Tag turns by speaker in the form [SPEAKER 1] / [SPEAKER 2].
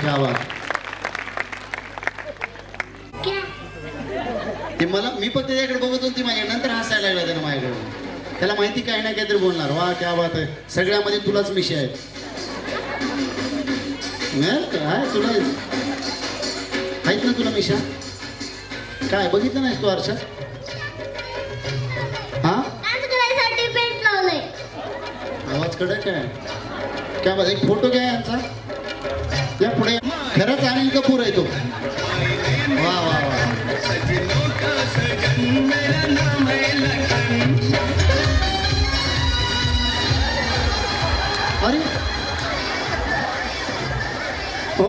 [SPEAKER 1] क्या बात. ते मला मी फक्त त्याच्याकडे बघत होती माझ्याकडे, नंतर हसायला लागला त्यानं माझ्याकडे. त्याला माहिती काही ना काहीतरी बोलणार. वा क्या बात आहे, सगळ्यामध्ये तुलाच मिशी आहेत. काय तुला आहेत ना तुला मिशा? काय बघितलं नाहीस तू आरशात? हा आवाज कडक आहे. क्या बात. एक फोटो घ्या यांचा या पुढे. खरंच अनिल कपूर आहे तो. वा वा वा. अरे